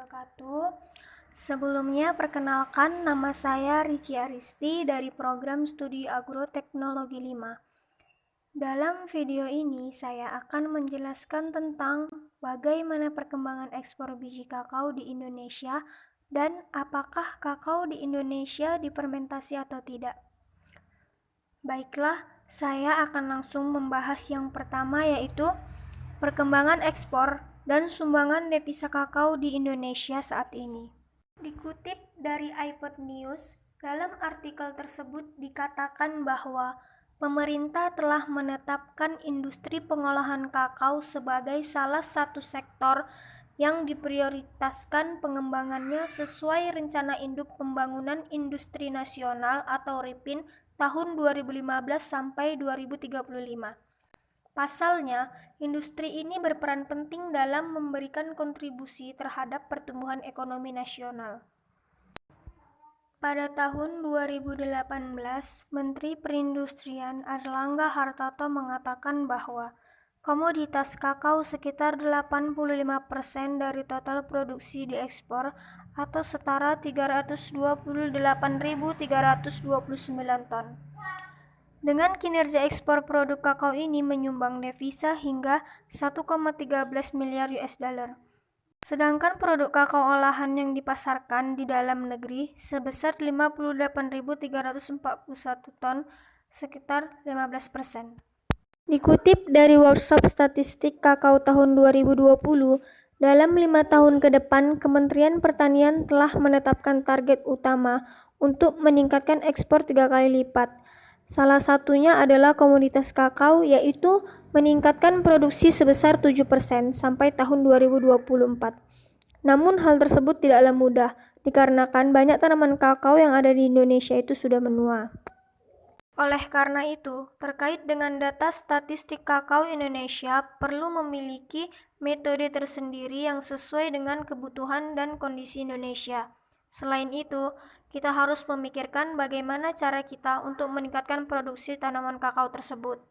wabarakatuh. Sebelumnya, perkenalkan nama saya Rici Aristi dari program studi Agroteknologi 5. Dalam video ini, saya akan menjelaskan tentang bagaimana perkembangan ekspor biji kakao di Indonesia dan apakah kakao di Indonesia difermentasi atau tidak. Baiklah, saya akan langsung membahas yang pertama, yaitu perkembangan ekspor dan sumbangan devisa kakao di Indonesia saat ini. Dikutip dari iPod News, dalam artikel tersebut dikatakan bahwa pemerintah telah menetapkan industri pengolahan kakao sebagai salah satu sektor yang diprioritaskan pengembangannya sesuai Rencana Induk Pembangunan Industri Nasional atau RIPIN tahun 2015 sampai 2035. Pasalnya, industri ini berperan penting dalam memberikan kontribusi terhadap pertumbuhan ekonomi nasional. Pada tahun 2018, Menteri Perindustrian Airlangga Hartarto mengatakan bahwa komoditas kakao sekitar 85% dari total produksi diekspor atau setara 328.329 ton. Dengan kinerja ekspor produk kakao ini menyumbang devisa hingga 1,13 miliar US$. Sedangkan produk kakao olahan yang dipasarkan di dalam negeri sebesar 58.341 ton, sekitar 15%. Dikutip dari Workshop Statistik Kakao tahun 2020, dalam 5 tahun ke depan, Kementerian Pertanian telah menetapkan target utama untuk meningkatkan ekspor 3 kali lipat. Salah satunya adalah komoditas kakao, yaitu meningkatkan produksi sebesar 7% sampai tahun 2024. Namun hal tersebut tidaklah mudah, dikarenakan banyak tanaman kakao yang ada di Indonesia itu sudah menua. Oleh karena itu, terkait dengan data statistik kakao Indonesia perlu memiliki metode tersendiri yang sesuai dengan kebutuhan dan kondisi Indonesia. Selain itu, kita harus memikirkan bagaimana cara kita untuk meningkatkan produksi tanaman kakao tersebut.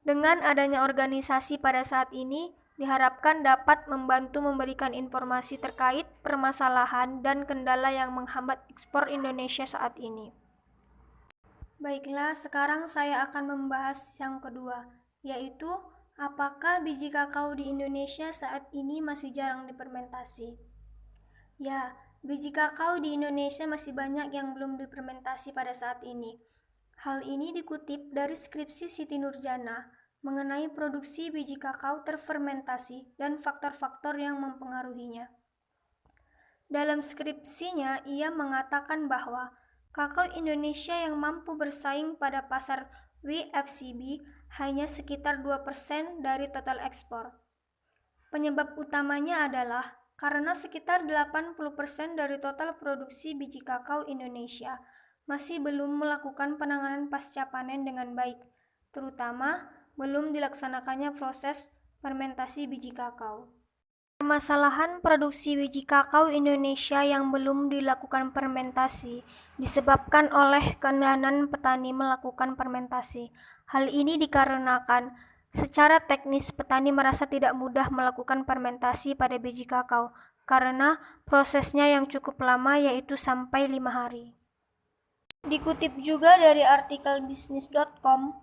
Dengan adanya organisasi pada saat ini, diharapkan dapat membantu memberikan informasi terkait permasalahan dan kendala yang menghambat ekspor Indonesia saat ini. Baiklah, sekarang saya akan membahas yang kedua, yaitu apakah biji kakao di Indonesia saat ini masih jarang difermentasi. Ya, biji kakao di Indonesia masih banyak yang belum difermentasi pada saat ini. Hal ini dikutip dari skripsi Siti Nurjana mengenai produksi biji kakao terfermentasi dan faktor-faktor yang mempengaruhinya. Dalam skripsinya, ia mengatakan bahwa kakao Indonesia yang mampu bersaing pada pasar WFCB hanya sekitar 2% dari total ekspor. Penyebab utamanya adalah karena sekitar 80% dari total produksi biji kakao Indonesia masih belum melakukan penanganan pasca panen dengan baik, terutama belum dilaksanakannya proses fermentasi biji kakao. Permasalahan produksi biji kakao Indonesia yang belum dilakukan fermentasi disebabkan oleh keengganan petani melakukan fermentasi. Hal ini dikarenakan secara teknis petani merasa tidak mudah melakukan fermentasi pada biji kakao karena prosesnya yang cukup lama, yaitu sampai 5 hari. Dikutip juga dari artikel bisnis.com,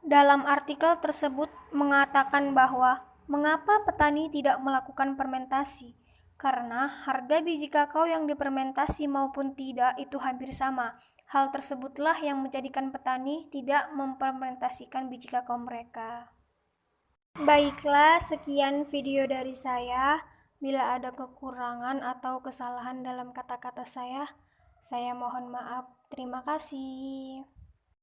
dalam artikel tersebut mengatakan bahwa mengapa petani tidak melakukan fermentasi? Karena harga biji kakao yang difermentasi maupun tidak itu hampir sama. Hal tersebutlah yang menjadikan petani tidak memfermentasikan biji kakao mereka. Baiklah, sekian video dari saya. Bila ada kekurangan atau kesalahan dalam kata-kata saya mohon maaf. Terima kasih.